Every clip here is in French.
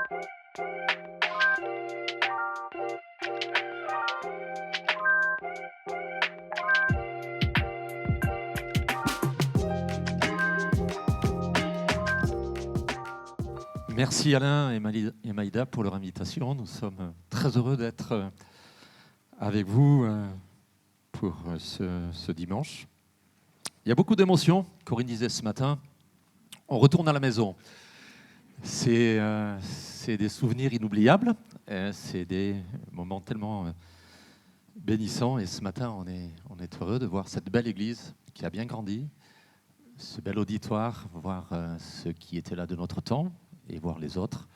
Merci Alain et Maïda pour leur invitation. Nous sommes très heureux d'être avec vous pour ce dimanche. Il y a beaucoup d'émotions. Corinne disait ce matin, on retourne à la maison. C'est des souvenirs inoubliables. C'est des moments tellement bénissants. Et ce matin, on est heureux de voir cette belle église qui a bien grandi, ce bel auditoire, voir ceux qui étaient là de notre temps et voir les autres,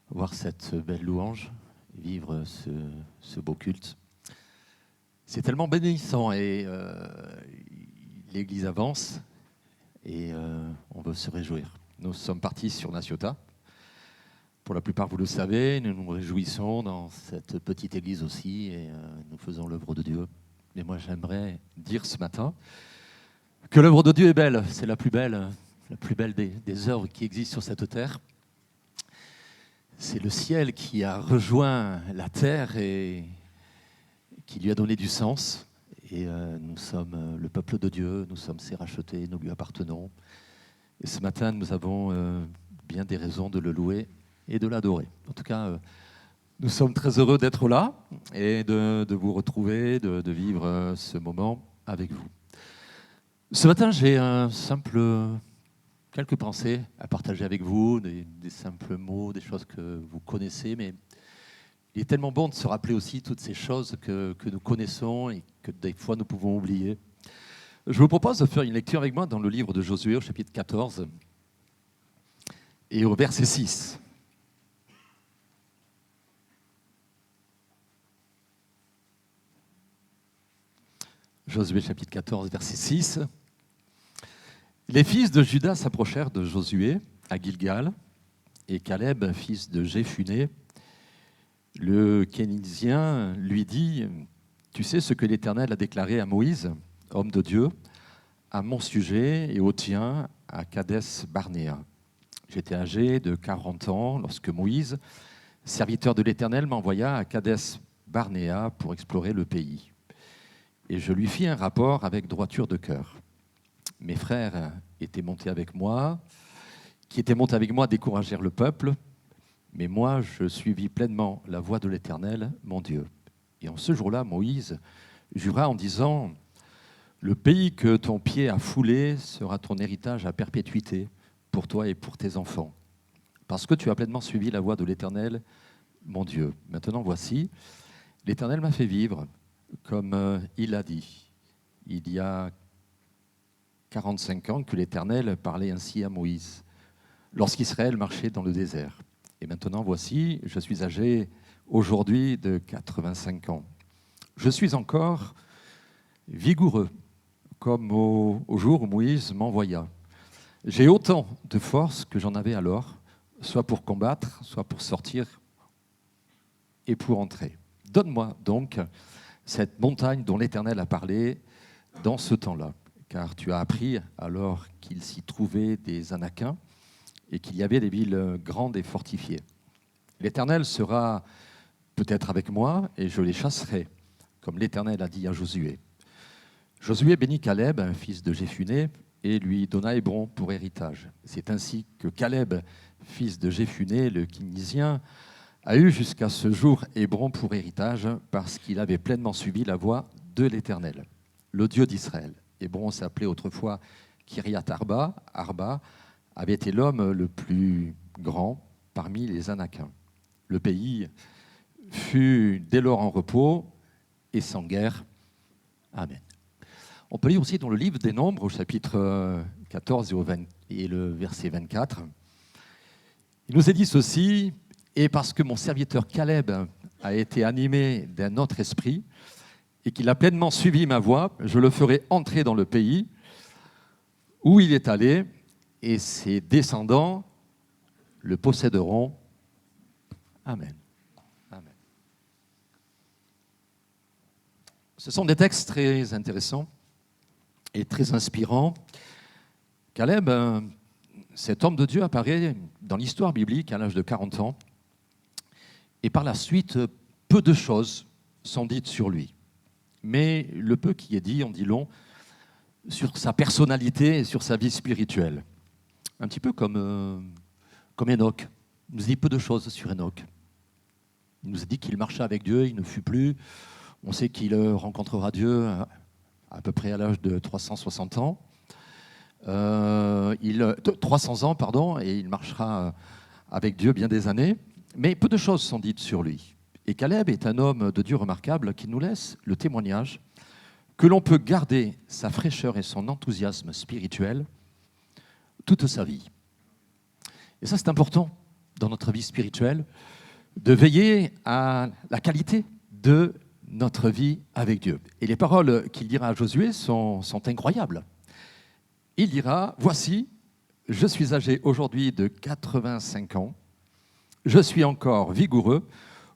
voir cette belle louange, vivre ce beau culte. C'est tellement bénissant et l'Église avance et on veut se réjouir. Nous sommes partis sur Natiota. Pour la plupart, vous le savez, nous nous réjouissons dans cette petite église aussi et nous faisons l'œuvre de Dieu. Mais moi, j'aimerais dire ce matin que l'œuvre de Dieu est belle. C'est la plus belle des œuvres qui existent sur cette terre. C'est le ciel qui a rejoint la terre et qui lui a donné du sens. Et nous sommes le peuple de Dieu, nous sommes ses rachetés, nous lui appartenons. Et ce matin, nous avons bien des raisons de le louer et de l'adorer. En tout cas, nous sommes très heureux d'être là et de vous retrouver, de vivre ce moment avec vous. Ce matin, j'ai quelques pensées à partager avec vous, des simples mots, des choses que vous connaissez, mais il est tellement bon de se rappeler aussi toutes ces choses que nous connaissons et que des fois nous pouvons oublier. Je vous propose de faire une lecture avec moi dans le livre de Josué, au chapitre 14, et au verset 6. Josué, chapitre 14, verset 6. Les fils de Juda s'approchèrent de Josué à Gilgal, et Caleb, fils de Jéphuné, le Kénizien, lui dit « Tu sais ce que l'Éternel a déclaré à Moïse, homme de Dieu, à mon sujet et au tien à Kadès Barnéa. J'étais âgé de 40 ans lorsque Moïse, serviteur de l'Éternel, m'envoya à Kadès Barnéa pour explorer le pays. Et je lui fis un rapport avec droiture de cœur. Mes frères qui étaient montés avec moi découragèrent le peuple, mais moi, je suivis pleinement la voie de l'Éternel, mon Dieu. Et en ce jour-là, Moïse jura en disant « Le pays que ton pied a foulé sera ton héritage à perpétuité pour toi et pour tes enfants, parce que tu as pleinement suivi la voie de l'Éternel, mon Dieu. Maintenant, voici, l'Éternel m'a fait vivre comme il a dit. Il y a 45 ans que l'Éternel parlait ainsi à Moïse, lorsqu'Israël marchait dans le désert. Et maintenant, voici, je suis âgé aujourd'hui de 85 ans. Je suis encore vigoureux, comme au jour où Moïse m'envoya. J'ai autant de force que j'en avais alors, soit pour combattre, soit pour sortir et pour entrer. Donne-moi donc cette montagne dont l'Éternel a parlé dans ce temps-là, car tu as appris alors qu'il s'y trouvait des Anakiens et qu'il y avait des villes grandes et fortifiées. L'Éternel sera peut-être avec moi et je les chasserai, comme l'Éternel a dit à Josué. Josué bénit Caleb, un fils de Jéphuné, et lui donna Hébron pour héritage. C'est ainsi que Caleb, fils de Jéphuné, le Kénizien, a eu jusqu'à ce jour Hébron pour héritage parce qu'il avait pleinement suivi la voie de l'Éternel, le Dieu d'Israël. Hébron s'appelait autrefois Kiriath Arba. Arba avait été l'homme le plus grand parmi les Anakiens. Le pays fut dès lors en repos et sans guerre. Amen. On peut lire aussi dans le livre des Nombres, au chapitre 14 et le verset 24. Il nous est dit ceci, « Et parce que mon serviteur Caleb a été animé d'un autre esprit, et qu'il a pleinement suivi ma voie, je le ferai entrer dans le pays où il est allé, et ses descendants le posséderont. » Amen. Amen. Ce sont des textes très intéressants et très inspirants. Caleb, cet homme de Dieu, apparaît dans l'histoire biblique à l'âge de 40 ans. Et par la suite, peu de choses sont dites sur lui. Mais le peu qui est dit, on dit long, sur sa personnalité et sur sa vie spirituelle. Un petit peu comme Enoch. Il nous dit peu de choses sur Enoch. Il nous a dit qu'il marcha avec Dieu, il ne fut plus. On sait qu'il rencontrera Dieu à peu près à l'âge de 360 ans. 300 ans, pardon, et il marchera avec Dieu bien des années. Mais peu de choses sont dites sur lui. Et Caleb est un homme de Dieu remarquable qui nous laisse le témoignage que l'on peut garder sa fraîcheur et son enthousiasme spirituel toute sa vie. Et ça, c'est important dans notre vie spirituelle, de veiller à la qualité de notre vie avec Dieu. Et les paroles qu'il dira à Josué sont incroyables. Il dira, « Voici, je suis âgé aujourd'hui de 85 ans, je suis encore vigoureux,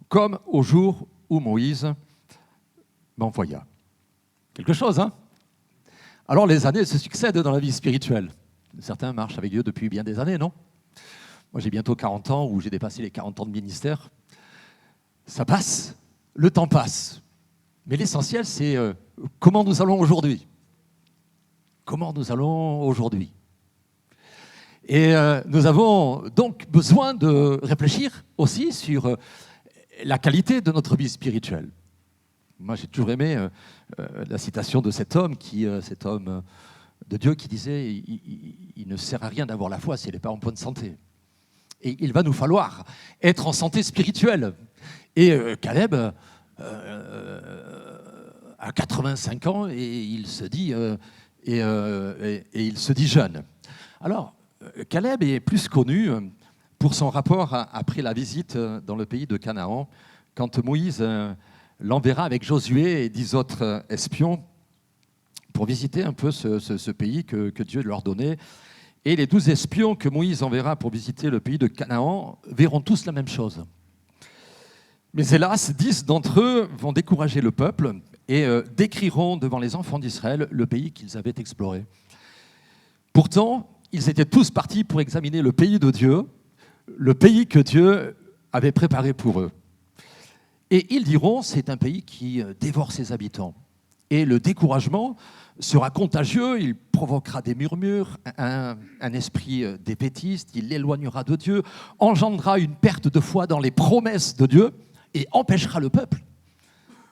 comme au jour où Moïse m'envoya. » Quelque chose, hein? Alors les années se succèdent dans la vie spirituelle. Certains marchent avec Dieu depuis bien des années, non? Moi j'ai bientôt 40 ans, ou j'ai dépassé les 40 ans de ministère. Ça passe, le temps passe. Mais l'essentiel, c'est comment nous allons aujourd'hui. Comment nous allons aujourd'hui. Et nous avons donc besoin de réfléchir aussi sur la qualité de notre vie spirituelle. Moi, j'ai toujours aimé la citation de cet homme de Dieu qui disait « Il ne sert à rien d'avoir la foi si elle n'est pas en bonne santé ». Et il va nous falloir être en santé spirituelle. Et Caleb a 85 ans et il se dit jeune. Alors, Caleb est plus connu pour son rapport après la visite dans le pays de Canaan, quand Moïse l'enverra avec Josué et 10 autres espions pour visiter un peu ce pays que Dieu leur donnait. Et les 12 espions que Moïse enverra pour visiter le pays de Canaan verront tous la même chose. Mais hélas, 10 d'entre eux vont décourager le peuple et décriront devant les enfants d'Israël le pays qu'ils avaient exploré. Pourtant, ils étaient tous partis pour examiner le pays de Dieu, le pays que Dieu avait préparé pour eux. Et ils diront, c'est un pays qui dévore ses habitants. Et le découragement sera contagieux, il provoquera des murmures, un esprit défaitiste, il l'éloignera de Dieu, engendrera une perte de foi dans les promesses de Dieu et empêchera le peuple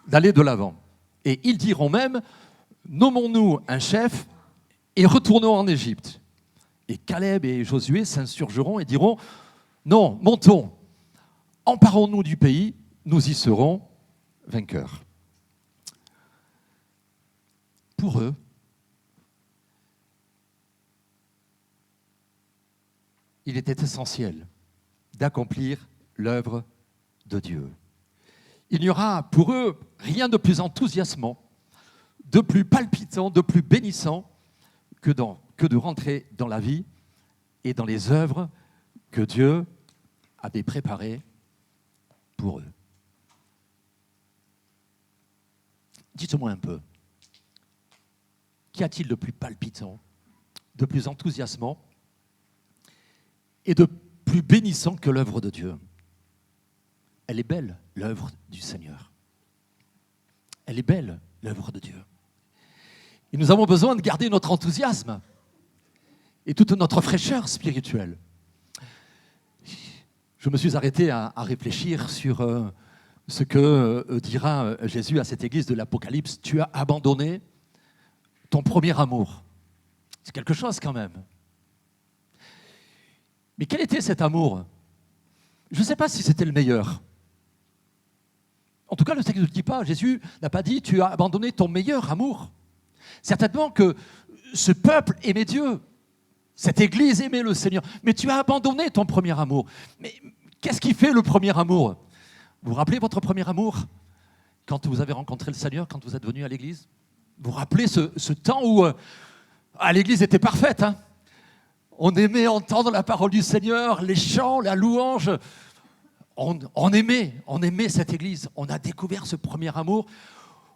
d'aller de l'avant. Et ils diront même, nommons-nous un chef et retournons en Égypte. Et Caleb et Josué s'insurgeront et diront, non, montons, emparons-nous du pays, nous y serons vainqueurs. Pour eux, il était essentiel d'accomplir l'œuvre de Dieu. Il n'y aura pour eux rien de plus enthousiasmant, de plus palpitant, de plus bénissant que de rentrer dans la vie et dans les œuvres que Dieu avait préparées pour eux. Dites-moi un peu, qu'y a-t-il de plus palpitant, de plus enthousiasmant et de plus bénissant que l'œuvre de Dieu? Elle est belle, l'œuvre du Seigneur. Elle est belle, l'œuvre de Dieu. Et nous avons besoin de garder notre enthousiasme et toute notre fraîcheur spirituelle. Je me suis arrêté à réfléchir sur ce que dira Jésus à cette église de l'Apocalypse. Tu as abandonné ton premier amour. C'est quelque chose quand même. Mais quel était cet amour? Je ne sais pas si c'était le meilleur. En tout cas, le texte ne le dit pas. Jésus n'a pas dit « tu as abandonné ton meilleur amour ». Certainement que ce peuple aimait Dieu. Cette église aimait le Seigneur. Mais tu as abandonné ton premier amour. Mais qu'est-ce qui fait le premier amour? Vous vous rappelez votre premier amour? Quand vous avez rencontré le Seigneur, quand vous êtes venu à l'église? Vous vous rappelez ce temps où l'église était parfaite, hein? On aimait entendre la parole du Seigneur, les chants, la louange. On aimait cette église. On a découvert ce premier amour.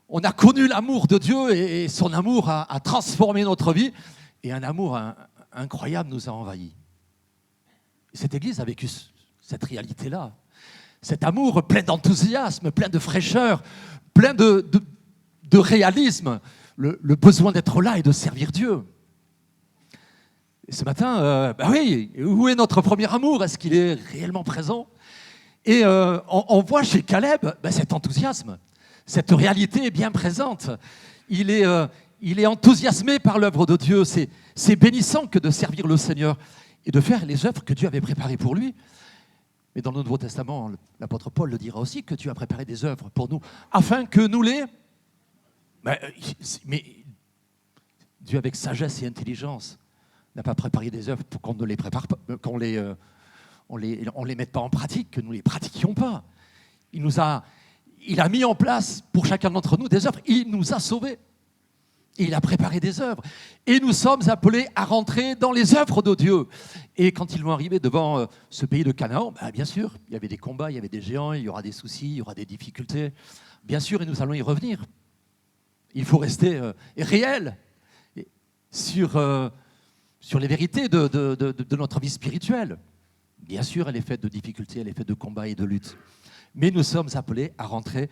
On a connu l'amour de Dieu et son amour a transformé notre vie. Et un amour incroyable nous a envahis. Cette église a vécu cette réalité-là. cet amour plein d'enthousiasme, plein de fraîcheur, plein de réalisme, le besoin d'être là et de servir Dieu. Et ce matin, oui, où est notre premier amour? Est-ce qu'il est réellement présent? Et on voit chez Caleb cet enthousiasme, cette réalité est bien présente. Il est enthousiasmé par l'œuvre de Dieu. C'est bénissant que de servir le Seigneur et de faire les œuvres que Dieu avait préparées pour lui. Mais dans le Nouveau Testament, l'apôtre Paul le dira aussi, que Dieu a préparé des œuvres pour nous, afin que nous les... Mais Dieu, avec sagesse et intelligence, n'a pas préparé des œuvres pour qu'on ne les prépare pas, qu'on les mette pas en pratique, que nous ne les pratiquions pas. Il a mis en place pour chacun d'entre nous des œuvres. Il nous a sauvés. Et il a préparé des œuvres. Et nous sommes appelés à rentrer dans les œuvres de Dieu. Et quand ils vont arriver devant ce pays de Canaan, bien sûr, il y avait des combats, il y avait des géants, il y aura des soucis, il y aura des difficultés. Bien sûr, et nous allons y revenir. Il faut rester réel sur les vérités de notre vie spirituelle. Bien sûr, elle est faite de difficultés, elle est faite de combats et de luttes. Mais nous sommes appelés à rentrer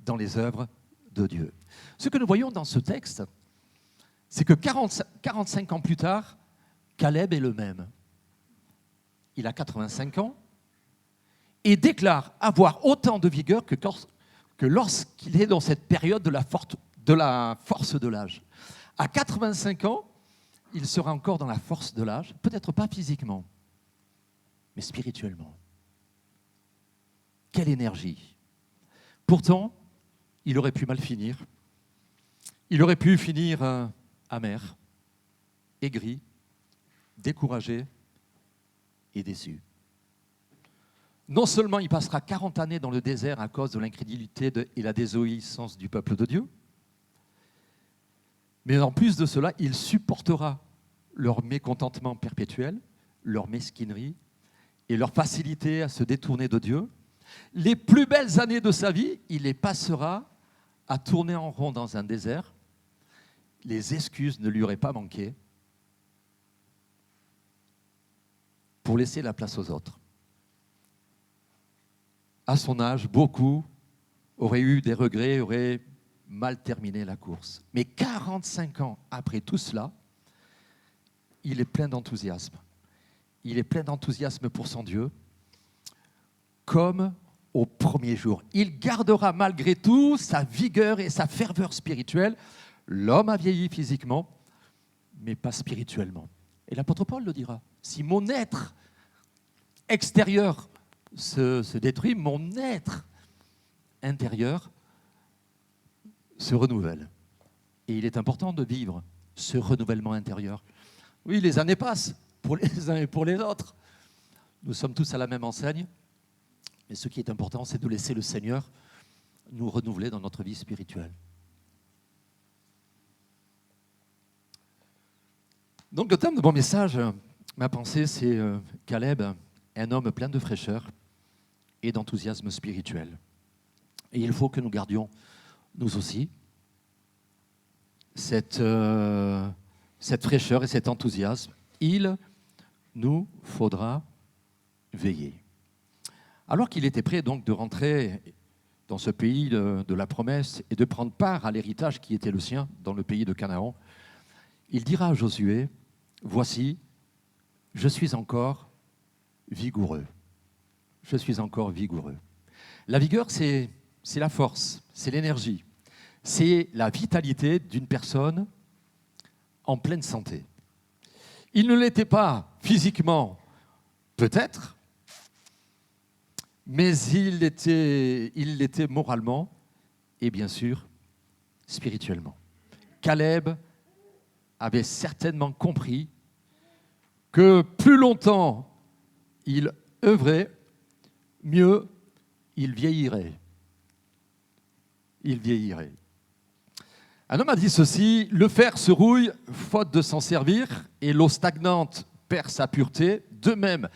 dans les œuvres de Dieu. Ce que nous voyons dans ce texte, c'est que 45 ans plus tard, Caleb est le même. Il a 85 ans et déclare avoir autant de vigueur que lorsqu'il est dans cette période de la force de l'âge. À 85 ans, il sera encore dans la force de l'âge, peut-être pas physiquement, mais spirituellement. Quelle énergie! Pourtant, il aurait pu mal finir. Il aurait pu finir amer, aigri, découragé et déçu. Non seulement il passera 40 années dans le désert à cause de l'incrédulité et la désobéissance du peuple de Dieu, mais en plus de cela, il supportera leur mécontentement perpétuel, leur mesquinerie et leur facilité à se détourner de Dieu. Les plus belles années de sa vie, il les passera à tourner en rond dans un désert. Les excuses ne lui auraient pas manqué pour laisser la place aux autres. À son âge, beaucoup auraient eu des regrets, auraient mal terminé la course. Mais 45 ans après tout cela, il est plein d'enthousiasme. Il est plein d'enthousiasme pour son Dieu, comme au premier jour. Il gardera malgré tout sa vigueur et sa ferveur spirituelle. L'homme a vieilli physiquement, mais pas spirituellement. Et l'apôtre Paul le dira. Si mon être extérieur se détruit, mon être intérieur se renouvelle. Et il est important de vivre ce renouvellement intérieur. Oui, les années passent pour les uns et pour les autres. Nous sommes tous à la même enseigne. Mais ce qui est important, c'est de laisser le Seigneur nous renouveler dans notre vie spirituelle. Donc le thème de mon message, ma pensée, c'est Caleb, un homme plein de fraîcheur et d'enthousiasme spirituel. Et il faut que nous gardions, nous aussi, cette fraîcheur et cet enthousiasme. Il nous faudra veiller. Alors qu'il était prêt donc de rentrer dans ce pays de la promesse et de prendre part à l'héritage qui était le sien dans le pays de Canaan, il dira à Josué, « Voici, je suis encore vigoureux. Je suis encore vigoureux. » La vigueur, c'est la force, c'est l'énergie, c'est la vitalité d'une personne en pleine santé. Il ne l'était pas physiquement, peut-être, mais il l'était moralement et bien sûr spirituellement. Caleb avait certainement compris que plus longtemps il œuvrait, mieux il vieillirait. Il vieillirait. Un homme a dit ceci, « Le fer se rouille, faute de s'en servir, et l'eau stagnante perd sa pureté. De même,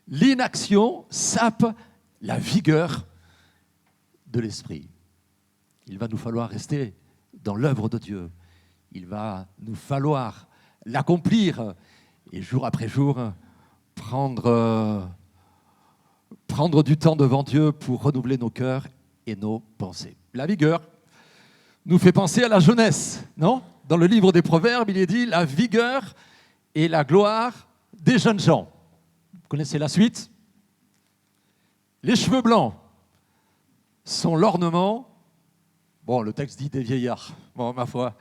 l'inaction sape la vigueur de l'esprit. » Il va nous falloir rester dans l'œuvre de Dieu. Il va nous falloir l'accomplir et jour après jour prendre prendre du temps devant Dieu pour renouveler nos cœurs et nos pensées. La vigueur nous fait penser à la jeunesse, non? Dans le livre des Proverbes, il est dit la vigueur et la gloire des jeunes gens. Vous connaissez la suite? Les cheveux blancs sont l'ornement. Bon, le texte dit des vieillards. Bon, ma foi,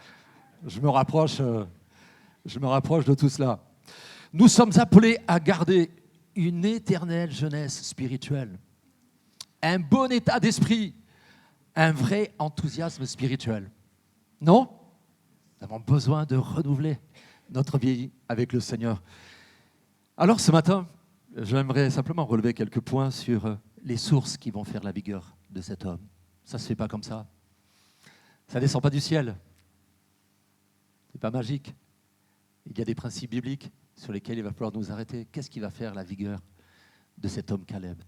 je me rapproche de tout cela. Nous sommes appelés à garder une éternelle jeunesse spirituelle, un bon état d'esprit, un vrai enthousiasme spirituel. Non? Nous avons besoin de renouveler notre vie avec le Seigneur. Alors ce matin, j'aimerais simplement relever quelques points sur les sources qui vont faire la vigueur de cet homme. Ça ne se fait pas comme ça. Ça ne descend pas du ciel. Ce n'est pas magique. Il y a des principes bibliques sur lesquels il va falloir nous arrêter. Qu'est-ce qui va faire la vigueur de cet homme Caleb?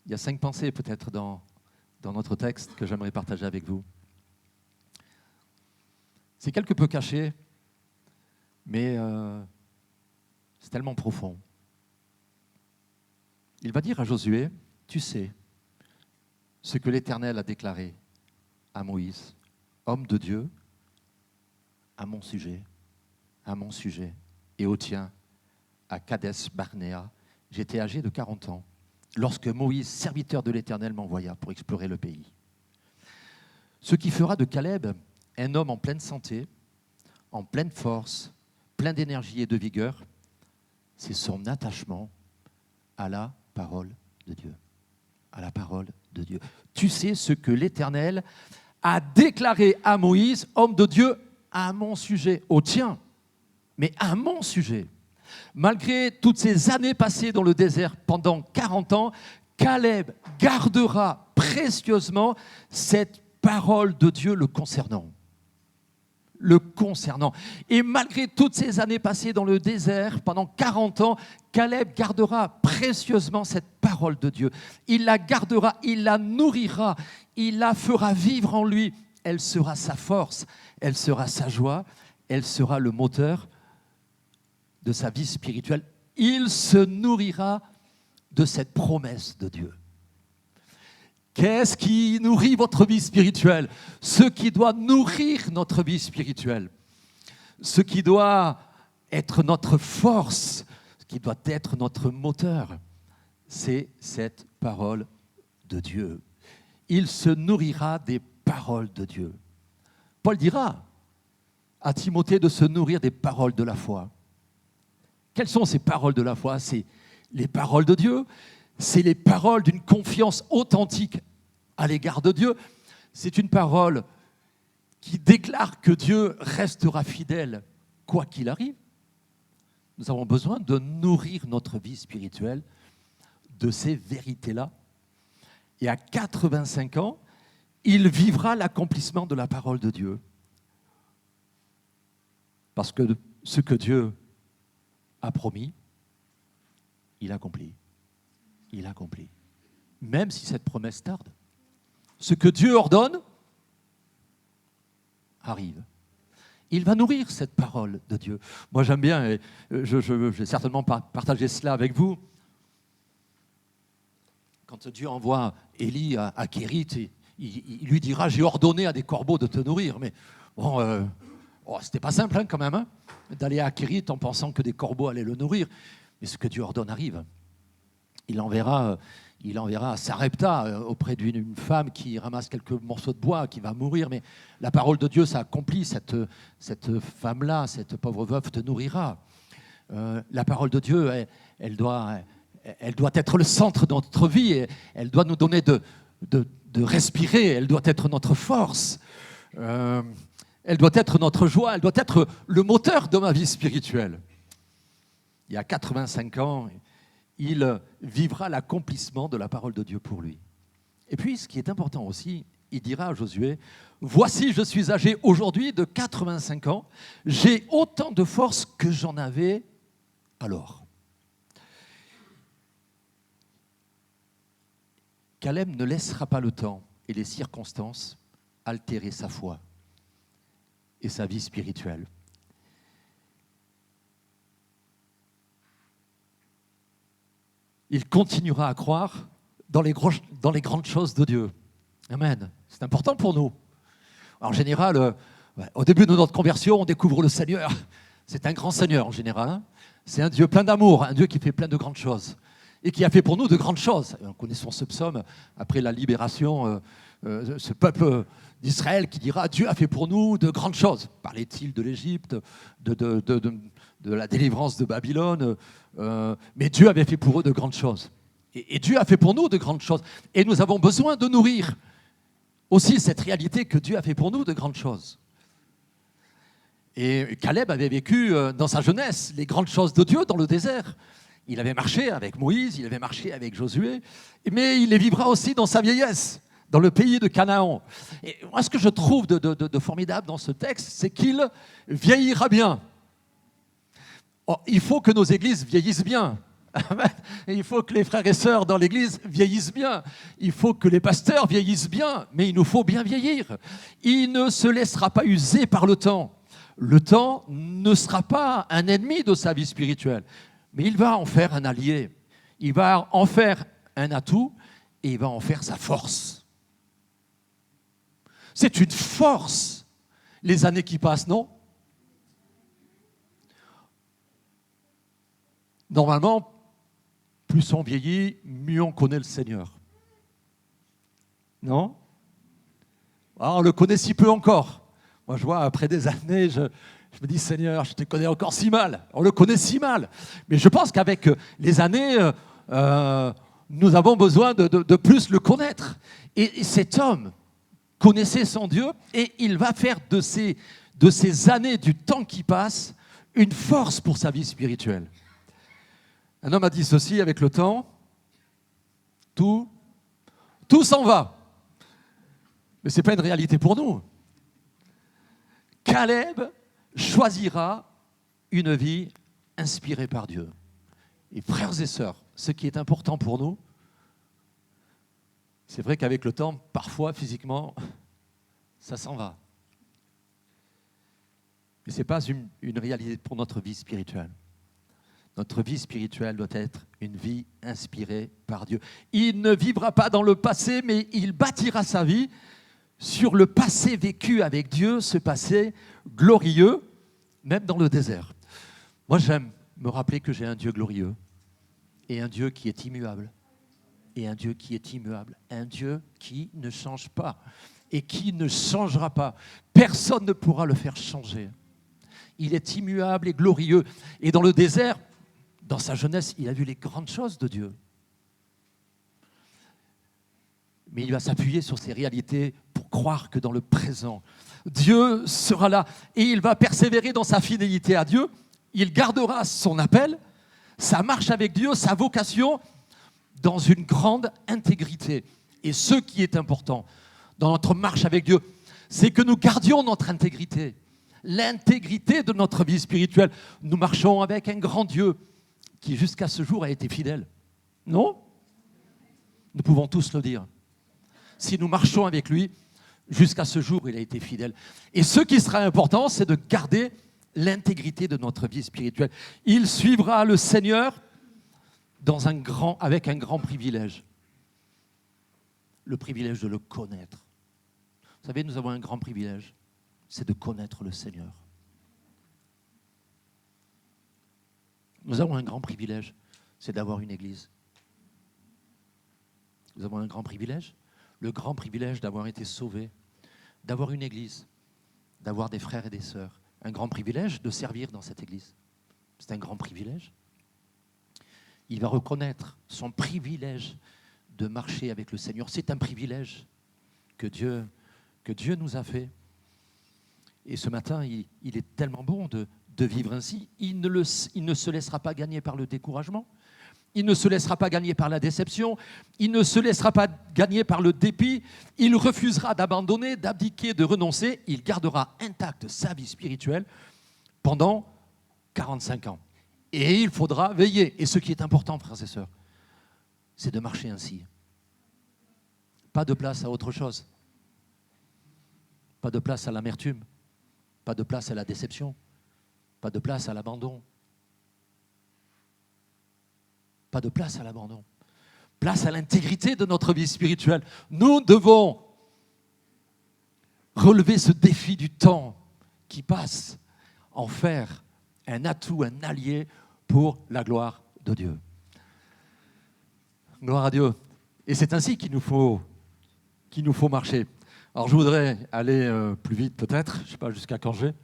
Il y a 5 pensées peut-être dans notre texte que j'aimerais partager avec vous. C'est quelque peu caché, mais c'est tellement profond. Il va dire à Josué, tu sais ce que l'Éternel a déclaré à Moïse, homme de Dieu, à mon sujet, et au tien, à Kadès Barnéa. J'étais âgé de 40 ans, lorsque Moïse, serviteur de l'Éternel, m'envoya pour explorer le pays. Ce qui fera de Caleb un homme en pleine santé, en pleine force, plein d'énergie et de vigueur, c'est son attachement à la parole de Dieu. À la parole de Dieu. Tu sais ce que l'Éternel a déclaré à Moïse, homme de Dieu, à mon sujet, au tien, mais à mon sujet. Malgré toutes ces années passées dans le désert, pendant 40 ans, Caleb gardera précieusement cette parole de Dieu le concernant. Et malgré toutes ces années passées dans le désert, pendant 40 ans, Caleb gardera précieusement cette parole de Dieu. Il la gardera, il la nourrira, il la fera vivre en lui. Elle sera sa force, elle sera sa joie, elle sera le moteur de sa vie spirituelle. Il se nourrira de cette promesse de Dieu. Qu'est-ce qui nourrit votre vie spirituelle? Ce qui doit nourrir notre vie spirituelle, ce qui doit être notre force, ce qui doit être notre moteur, c'est cette parole de Dieu. Il se nourrira des paroles de Dieu. Paul dira à Timothée de se nourrir des paroles de la foi. Quelles sont ces paroles de la foi? C'est les paroles de Dieu, c'est les paroles d'une confiance authentique à l'égard de Dieu. C'est une parole qui déclare que Dieu restera fidèle quoi qu'il arrive. Nous avons besoin de nourrir notre vie spirituelle de ces vérités-là. Et à 85 ans, il vivra l'accomplissement de la parole de Dieu. Parce que ce que Dieu a promis, il accomplit. Il accomplit. Même si cette promesse tarde. Ce que Dieu ordonne arrive. Il va nourrir cette parole de Dieu. Moi, j'aime bien, et je vais certainement partager cela avec vous. Quand Dieu envoie Élie à Kérit, il lui dira « J'ai ordonné à des corbeaux de te nourrir ». Mais bon, c'était pas simple quand même, hein, d'aller à Kérit en pensant que des corbeaux allaient le nourrir. Mais ce que Dieu ordonne arrive. Il enverra à Sarepta auprès d'une femme qui ramasse quelques morceaux de bois, qui va mourir. Mais la parole de Dieu s'accomplit. Cette femme-là, cette pauvre veuve te nourrira. La parole de Dieu, elle doit être le centre de notre vie. Et elle doit nous donner de respirer. Elle doit être notre force. Elle doit être notre joie. Elle doit être le moteur de ma vie spirituelle. Il y a 85 ans, il vivra l'accomplissement de la parole de Dieu pour lui. Et puis, ce qui est important aussi, il dira à Josué, « Voici, je suis âgé aujourd'hui de 85 ans, j'ai autant de force que j'en avais alors. » Caleb ne laissera pas le temps et les circonstances altérer sa foi et sa vie spirituelle. il continuera à croire dans les grandes choses de Dieu. Amen. C'est important pour nous. En général, au début de notre conversion, on découvre le Seigneur. C'est un grand Seigneur en général. Hein. C'est un Dieu plein d'amour, un Dieu qui fait plein de grandes choses. Et qui a fait pour nous de grandes choses. Et nous connaissons ce psaume, après la libération, ce peuple d'Israël qui dira « Dieu a fait pour nous de grandes choses ». Parlait-il de l'Égypte, de la délivrance de Babylone, mais Dieu avait fait pour eux de grandes choses. Et Dieu a fait pour nous de grandes choses. Et nous avons besoin de nourrir aussi cette réalité que Dieu a fait pour nous de grandes choses. Et Caleb avait vécu dans sa jeunesse les grandes choses de Dieu dans le désert. Il avait marché avec Moïse, il avait marché avec Josué, mais il les vivra aussi dans sa vieillesse, dans le pays de Canaan. Et moi, ce que je trouve de formidable dans ce texte, c'est qu'il vieillira bien. Oh, il faut que nos églises vieillissent bien. Il faut que les frères et sœurs dans l'église vieillissent bien. Il faut que les pasteurs vieillissent bien, mais il nous faut bien vieillir. Il ne se laissera pas user par le temps. Le temps ne sera pas un ennemi de sa vie spirituelle, mais il va en faire un allié. Il va en faire un atout et il va en faire sa force. C'est une force, les années qui passent, non ? Normalement, plus on vieillit, mieux on connaît le Seigneur. Non ? On le connaît si peu encore. Moi, je vois, après des années, je me dis, Seigneur, je te connais encore si mal. On le connaît si mal. Mais je pense qu'avec les années, nous avons besoin de plus le connaître. Et cet homme connaissait son Dieu et il va faire de ces années, du temps qui passe, une force pour sa vie spirituelle. Un homme a dit ceci, avec le temps, tout s'en va. Mais ce n'est pas une réalité pour nous. Caleb choisira une vie inspirée par Dieu. Et frères et sœurs, ce qui est important pour nous, c'est vrai qu'avec le temps, parfois, physiquement, ça s'en va. Mais ce n'est pas une réalité pour notre vie spirituelle. Notre vie spirituelle doit être une vie inspirée par Dieu. Il ne vivra pas dans le passé, mais il bâtira sa vie sur le passé vécu avec Dieu, ce passé glorieux, même dans le désert. Moi, j'aime me rappeler que j'ai un Dieu glorieux et un Dieu qui est immuable. Et un Dieu qui est immuable. Un Dieu qui ne change pas et qui ne changera pas. Personne ne pourra le faire changer. Il est immuable et glorieux. Et dans le désert, dans sa jeunesse, il a vu les grandes choses de Dieu. Mais il va s'appuyer sur ces réalités pour croire que dans le présent, Dieu sera là. Et il va persévérer dans sa fidélité à Dieu. Il gardera son appel, sa marche avec Dieu, sa vocation, dans une grande intégrité. Et ce qui est important dans notre marche avec Dieu, c'est que nous gardions notre intégrité. L'intégrité de notre vie spirituelle. Nous marchons avec un grand Dieu qui jusqu'à ce jour a été fidèle. Non ? Nous pouvons tous le dire. Si nous marchons avec lui, jusqu'à ce jour, il a été fidèle. Et ce qui sera important, c'est de garder l'intégrité de notre vie spirituelle. Il suivra le Seigneur avec un grand privilège. Le privilège de le connaître. Vous savez, nous avons un grand privilège, c'est de connaître le Seigneur. Nous avons un grand privilège, c'est d'avoir une église. Nous avons un grand privilège, le grand privilège d'avoir été sauvés, d'avoir une église, d'avoir des frères et des sœurs. Un grand privilège de servir dans cette église. C'est un grand privilège. Il va reconnaître son privilège de marcher avec le Seigneur. C'est un privilège que Dieu nous a fait. Et ce matin, il est tellement bon de vivre ainsi. Il ne se laissera pas gagner par le découragement. Il ne se laissera pas gagner par la déception. Il ne se laissera pas gagner par le dépit. Il refusera d'abandonner, d'abdiquer, de renoncer. Il gardera intacte sa vie spirituelle pendant 45 ans. Et il faudra veiller. Et ce qui est important, frères et sœurs, c'est de marcher ainsi. Pas de place à autre chose. Pas de place à l'amertume. Pas de place à la déception. Pas de place à l'abandon. pas de place à l'abandon. Place à l'intégrité de notre vie spirituelle. Nous devons relever ce défi du temps qui passe, en faire un atout, un allié pour la gloire de Dieu. Gloire à Dieu. Et c'est ainsi qu'il nous faut marcher. Alors je voudrais aller plus vite peut-être, je ne sais pas jusqu'à quand je vais.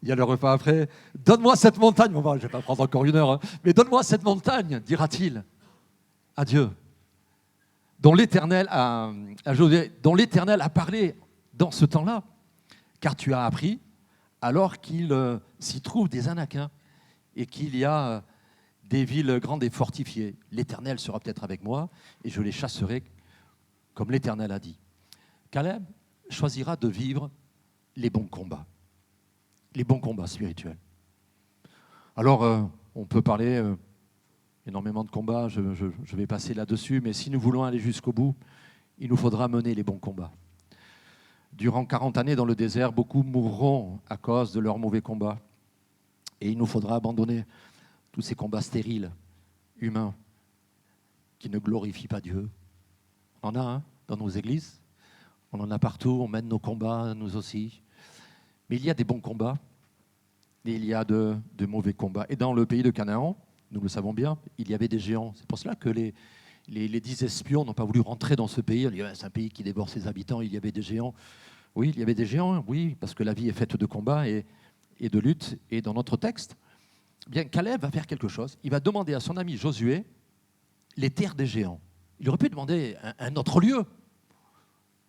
Il y a le repas après. Donne-moi cette montagne. Bon, je ne vais pas prendre encore 1 heure, hein, mais donne-moi cette montagne, dira-t-il à Dieu, dont l'Éternel a parlé dans ce temps-là, car tu as appris, alors qu'il s'y trouve des Anakiens et qu'il y a des villes grandes et fortifiées. L'Éternel sera peut-être avec moi et je les chasserai comme l'Éternel a dit. Caleb choisira de vivre les bons combats spirituels. Alors, on peut parler énormément de combats, je vais passer là-dessus, mais si nous voulons aller jusqu'au bout, il nous faudra mener les bons combats. Durant 40 années dans le désert, beaucoup mourront à cause de leurs mauvais combats. Et il nous faudra abandonner tous ces combats stériles, humains, qui ne glorifient pas Dieu. On en a dans nos églises, on en a partout, on mène nos combats, nous aussi. Mais il y a des bons combats, et il y a de mauvais combats. Et dans le pays de Canaan, nous le savons bien, il y avait des géants. C'est pour cela que les 10 espions n'ont pas voulu rentrer dans ce pays. C'est un pays qui dévore ses habitants, il y avait des géants. Oui, il y avait des géants, oui, parce que la vie est faite de combats et de luttes. Et dans notre texte, bien, Caleb va faire quelque chose. Il va demander à son ami Josué les terres des géants. Il aurait pu demander un autre lieu.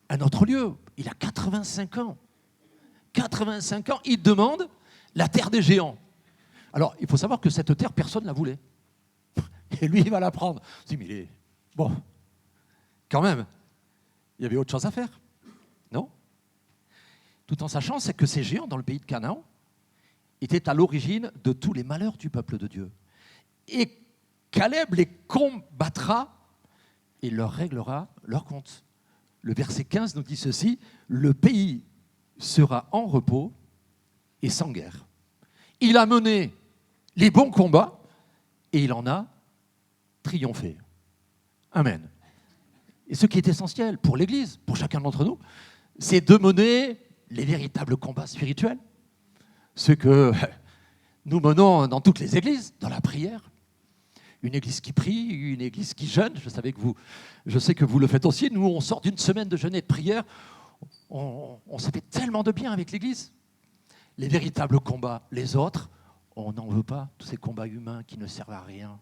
Un autre lieu. Il a 85 ans. 85 ans, il demande la terre des géants. Alors, il faut savoir que cette terre, personne ne la voulait. Et lui, il va la prendre. Je dis, mais il est... Bon, quand même, il y avait autre chose à faire. Non ? Tout en sachant, c'est que ces géants dans le pays de Canaan étaient à l'origine de tous les malheurs du peuple de Dieu. Et Caleb les combattra et leur réglera leur compte. Le verset 15 nous dit ceci, « Le pays sera en repos et sans guerre. » Il a mené les bons combats et il en a triomphé. Amen. Et ce qui est essentiel pour l'Église, pour chacun d'entre nous, c'est de mener les véritables combats spirituels. Ce que nous menons dans toutes les églises, dans la prière. Une église qui prie, une église qui jeûne. Je sais que vous le faites aussi. Nous, on sort d'une semaine de jeûne et de prière. On s'est fait tellement de bien avec l'église. Les véritables combats, les autres, on n'en veut pas. Tous ces combats humains qui ne servent à rien.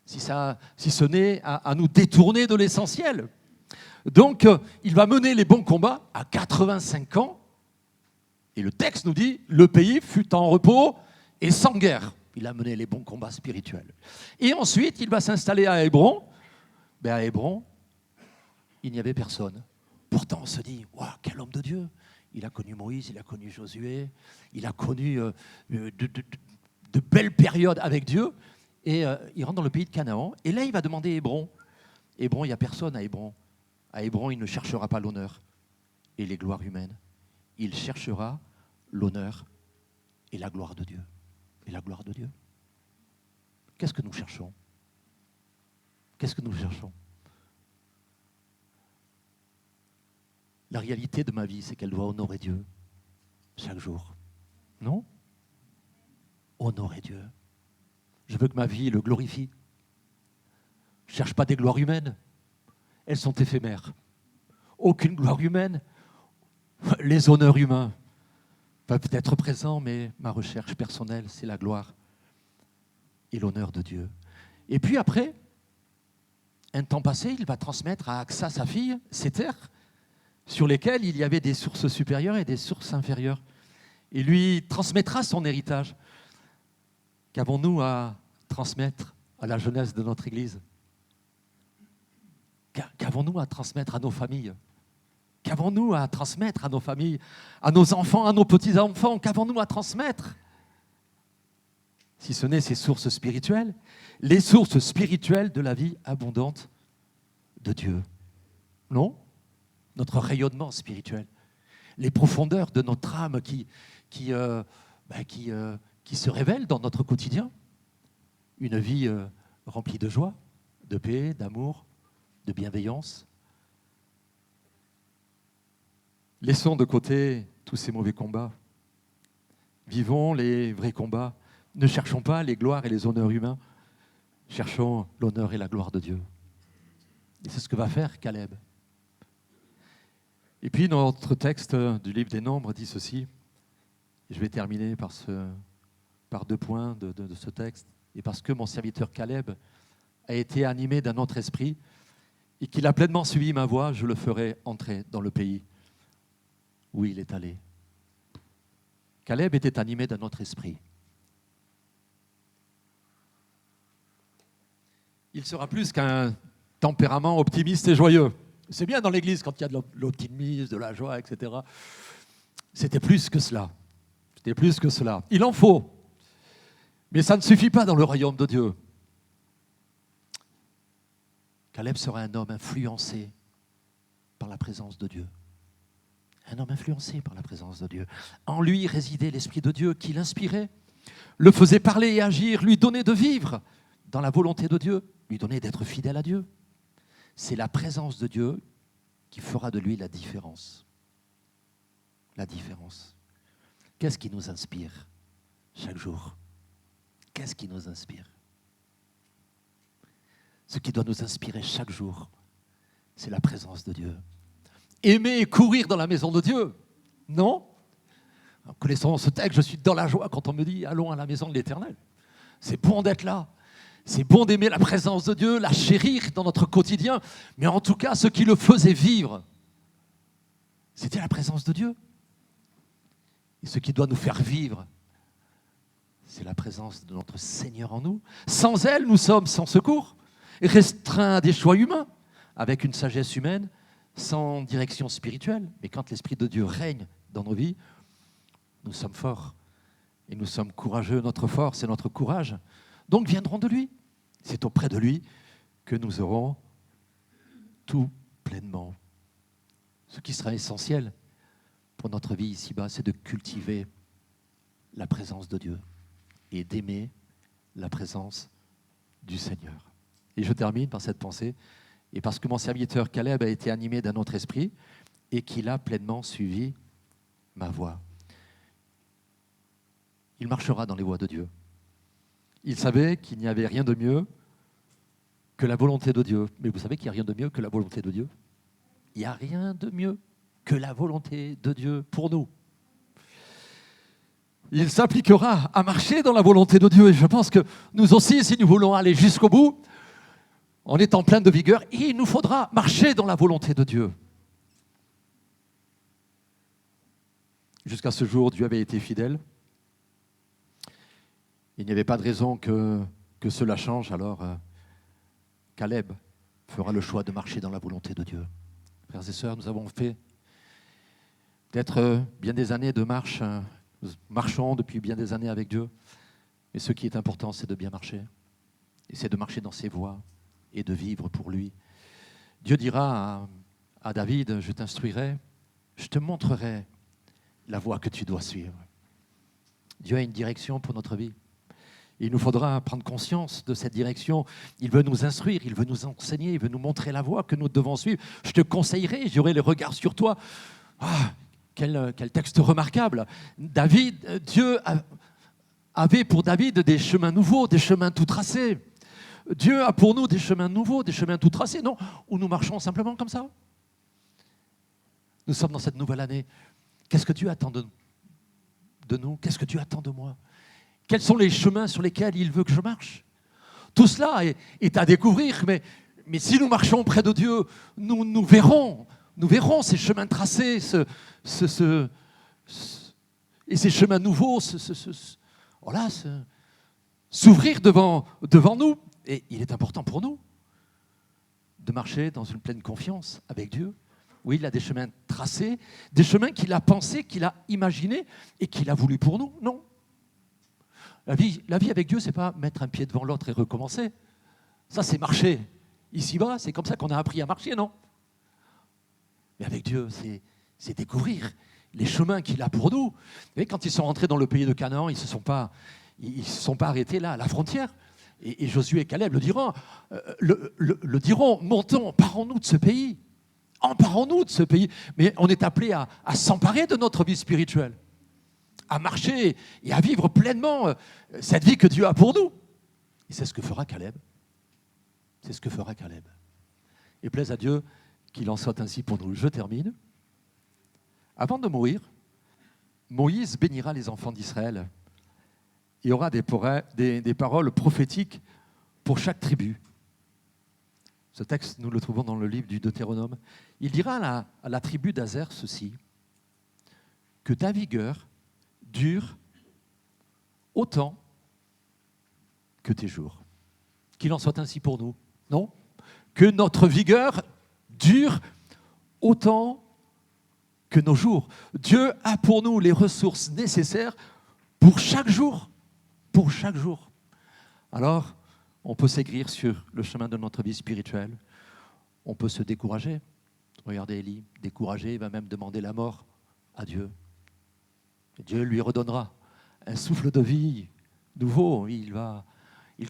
Si ce n'est à nous détourner de l'essentiel. Donc, il va mener les bons combats à 85 ans. Et le texte nous dit, le pays fut en repos et sans guerre. Il a mené les bons combats spirituels. Et ensuite, il va s'installer à Hébron. Mais à Hébron, il n'y avait personne. Pourtant, on se dit, waouh, quel homme de Dieu. Il a connu Moïse, il a connu Josué, il a connu de belles périodes avec Dieu. Et il rentre dans le pays de Canaan. Et là, il va demander Hébron. Hébron, il n'y a personne à Hébron. À Hébron, il ne cherchera pas l'honneur et les gloires humaines. Il cherchera l'honneur et la gloire de Dieu. Et la gloire de Dieu. Qu'est-ce que nous cherchons ? Qu'est-ce que nous cherchons ? La réalité de ma vie, c'est qu'elle doit honorer Dieu chaque jour. Non ? Honorer Dieu. Je veux que ma vie le glorifie. Je ne cherche pas des gloires humaines. Elles sont éphémères. Aucune gloire humaine. Les honneurs humains peuvent être présents, mais ma recherche personnelle, c'est la gloire et l'honneur de Dieu. Et puis après, un temps passé, il va transmettre à Aksa, sa fille, ces terres sur lesquelles il y avait des sources supérieures et des sources inférieures. Il lui transmettra son héritage. Qu'avons-nous à transmettre à la jeunesse de notre Église ? Qu'avons-nous à transmettre à nos familles ? Qu'avons-nous à transmettre à nos familles, à nos enfants, à nos petits-enfants ? Qu'avons-nous à transmettre ? Si ce n'est ces sources spirituelles, les sources spirituelles de la vie abondante de Dieu. Non ? Notre rayonnement spirituel. Les profondeurs de notre âme qui se révèlent dans notre quotidien. Une vie rempli de joie, de paix, d'amour, de bienveillance. Laissons de côté tous ces mauvais combats. Vivons les vrais combats. Ne cherchons pas les gloires et les honneurs humains. Cherchons l'honneur et la gloire de Dieu. Et c'est ce que va faire Caleb. Et puis notre texte du livre des Nombres dit ceci. Et je vais terminer par 2 points de ce texte. Et parce que mon serviteur Caleb a été animé d'un autre esprit et qu'il a pleinement suivi ma voie, je le ferai entrer dans le pays où il est allé. Caleb était animé d'un autre esprit. Il sera plus qu'un tempérament optimiste et joyeux. C'est bien dans l'Église quand il y a de l'optimisme, de la joie, etc. C'était plus que cela. C'était plus que cela. Il en faut. Mais ça ne suffit pas dans le royaume de Dieu. Caleb sera un homme influencé par la présence de Dieu. Un homme influencé par la présence de Dieu. En lui résidait l'Esprit de Dieu qui l'inspirait, le faisait parler et agir, lui donnait de vivre dans la volonté de Dieu, lui donnait d'être fidèle à Dieu. C'est la présence de Dieu qui fera de lui la différence. La différence. Qu'est-ce qui nous inspire chaque jour? Qu'est-ce qui nous inspire? Ce qui doit nous inspirer chaque jour, c'est la présence de Dieu. Aimer et courir dans la maison de Dieu, non? En connaissant ce texte, je suis dans la joie quand on me dit « Allons à la maison de l'Éternel ». C'est bon d'être là. C'est bon d'aimer la présence de Dieu, la chérir dans notre quotidien. Mais en tout cas, ce qui le faisait vivre, c'était la présence de Dieu. Et ce qui doit nous faire vivre, c'est la présence de notre Seigneur en nous. Sans elle, nous sommes sans secours, restreints à des choix humains, avec une sagesse humaine, sans direction spirituelle. Mais quand l'Esprit de Dieu règne dans nos vies, nous sommes forts et nous sommes courageux. Notre force et notre courage, donc, viendront de lui. C'est auprès de lui que nous aurons tout pleinement. Ce qui sera essentiel pour notre vie ici-bas, c'est de cultiver la présence de Dieu et d'aimer la présence du Seigneur. Et je termine par cette pensée. Et parce que mon serviteur Caleb a été animé d'un autre esprit et qu'il a pleinement suivi ma voie. Il marchera dans les voies de Dieu. Il savait qu'il n'y avait rien de mieux que la volonté de Dieu. Mais vous savez qu'il n'y a rien de mieux que la volonté de Dieu? Il n'y a rien de mieux que la volonté de Dieu pour nous. Il s'appliquera à marcher dans la volonté de Dieu. Et je pense que nous aussi, si nous voulons aller jusqu'au bout, en étant plein de vigueur, il nous faudra marcher dans la volonté de Dieu. Jusqu'à ce jour, Dieu avait été fidèle. Il n'y avait pas de raison que cela change, alors Caleb fera le choix de marcher dans la volonté de Dieu. Frères et sœurs, nous avons fait peut-être bien des années de marche, nous marchons depuis bien des années avec Dieu, mais ce qui est important, c'est de bien marcher, et c'est de marcher dans ses voies, et de vivre pour lui. Dieu dira à David, je t'instruirai, je te montrerai la voie que tu dois suivre. Dieu a une direction pour notre vie. Il nous faudra prendre conscience de cette direction. Il veut nous instruire, il veut nous enseigner, il veut nous montrer la voie que nous devons suivre. Je te conseillerai, j'aurai le regard sur toi. Quel texte remarquable. Dieu avait pour David des chemins nouveaux, des chemins tout tracés. Dieu a pour nous des chemins nouveaux, des chemins tout tracés, non? Où nous marchons simplement comme ça. Nous sommes dans cette nouvelle année. Qu'est-ce que Dieu attend de nous? Qu'est-ce que Dieu attend de moi? Quels sont les chemins sur lesquels il veut que je marche? Tout cela est à découvrir, mais si nous marchons près de Dieu, nous verrons ces chemins tracés, et ces chemins nouveaux s'ouvrir devant nous. Et il est important pour nous de marcher dans une pleine confiance avec Dieu. Oui, il a des chemins tracés, des chemins qu'il a pensés, qu'il a imaginés et qu'il a voulu pour nous. Non. La vie avec Dieu, ce n'est pas mettre un pied devant l'autre et recommencer. Ça, c'est marcher. Ici-bas, c'est comme ça qu'on a appris à marcher, non? Mais avec Dieu, c'est découvrir les chemins qu'il a pour nous. Vous voyez, quand ils sont rentrés dans le pays de Canaan, ils ne se sont pas arrêtés là, à la frontière. Et Josué et Caleb le diront, montons, emparons-nous de ce pays. Emparons-nous de ce pays. Mais on est appelé à s'emparer de notre vie spirituelle, à marcher et à vivre pleinement cette vie que Dieu a pour nous. Et c'est ce que fera Caleb. C'est ce que fera Caleb. Et plaise à Dieu qu'il en soit ainsi pour nous. Je termine. Avant de mourir, Moïse bénira les enfants d'Israël. Il y aura des paroles prophétiques pour chaque tribu. Ce texte, nous le trouvons dans le livre du Deutéronome. Il dira à la tribu d'Azer ceci, que ta vigueur dure autant que tes jours. Qu'il en soit ainsi pour nous, non ? Que notre vigueur dure autant que nos jours. Dieu a pour nous les ressources nécessaires pour chaque jour. Pour chaque jour. Alors, on peut s'aigrir sur le chemin de notre vie spirituelle. On peut se décourager. Regardez Élie, découragé, il va même demander la mort à Dieu. Et Dieu lui redonnera un souffle de vie nouveau. Il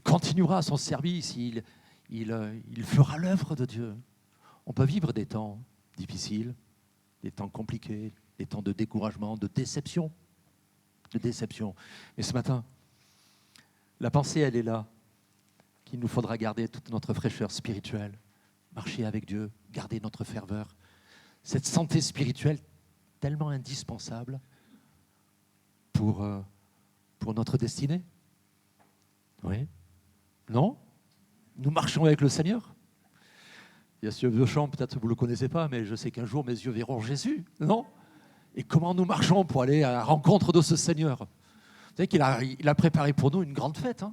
continuera son service, il fera l'œuvre de Dieu. On peut vivre des temps difficiles, des temps compliqués, des temps de découragement, de déception. Mais ce matin, la pensée, elle est là, qu'il nous faudra garder toute notre fraîcheur spirituelle, marcher avec Dieu, garder notre ferveur. Cette santé spirituelle tellement indispensable pour notre destinée. Oui ? Non ? Nous marchons avec le Seigneur. Il y a ce vieux chant, peut-être que vous ne le connaissez pas, mais je sais qu'un jour mes yeux verront Jésus, non ? Et comment nous marchons pour aller à la rencontre de ce Seigneur ? Vous savez qu'il a préparé pour nous une grande fête, hein ?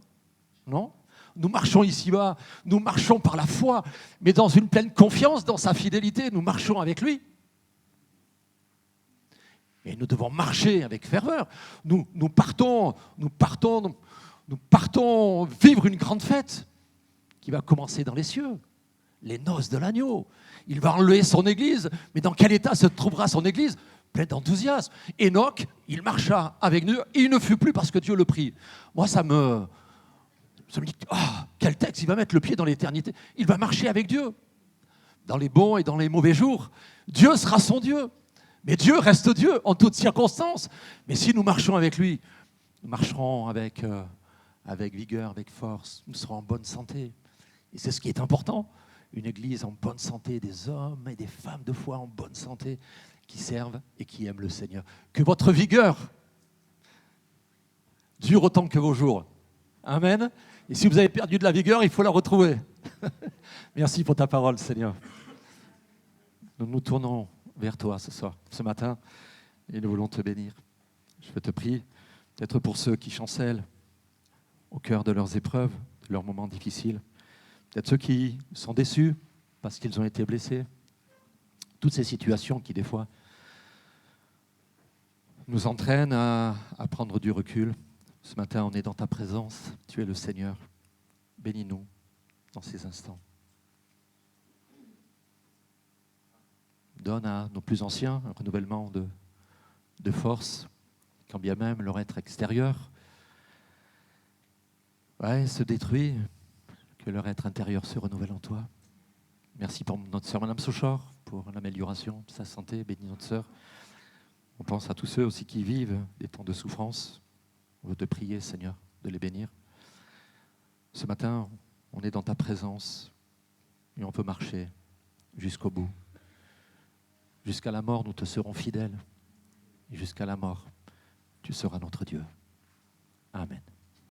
Non ? Nous marchons ici-bas, nous marchons par la foi, mais dans une pleine confiance dans sa fidélité, nous marchons avec lui. Et nous devons marcher avec ferveur. Nous partons vivre une grande fête qui va commencer dans les cieux, les noces de l'agneau. Il va enlever son église, mais dans quel état se trouvera son église ? Plein d'enthousiasme. Enoch, il marcha avec Dieu, et il ne fut plus parce que Dieu le prit. Moi, ça me dit, quel texte, il va mettre le pied dans l'éternité. Il va marcher avec Dieu. Dans les bons et dans les mauvais jours, Dieu sera son Dieu. Mais Dieu reste Dieu en toutes circonstances. Mais si nous marchons avec lui, nous marcherons avec vigueur, avec force. Nous serons en bonne santé. Et c'est ce qui est important. Une église en bonne santé, des hommes et des femmes de foi en bonne santé, qui servent et qui aiment le Seigneur. Que votre vigueur dure autant que vos jours. Amen. Et si vous avez perdu de la vigueur, il faut la retrouver. Merci pour ta parole, Seigneur. Nous nous tournons vers toi ce matin, et nous voulons te bénir. Je te prie, peut-être pour ceux qui chancellent au cœur de leurs épreuves, de leurs moments difficiles, peut-être ceux qui sont déçus parce qu'ils ont été blessés, toutes ces situations qui, des fois, nous entraînent à prendre du recul. Ce matin, on est dans ta présence. Tu es le Seigneur. Bénis-nous dans ces instants. Donne à nos plus anciens un renouvellement de force, quand bien même leur être extérieur se détruit, que leur être intérieur se renouvelle en toi. Merci pour notre sœur Madame Sochor, pour l'amélioration de sa santé. Bénis notre sœur. On pense à tous ceux aussi qui vivent des temps de souffrance. On veut te prier, Seigneur, de les bénir. Ce matin, on est dans ta présence et on peut marcher jusqu'au bout. Jusqu'à la mort, nous te serons fidèles. Et jusqu'à la mort, tu seras notre Dieu. Amen.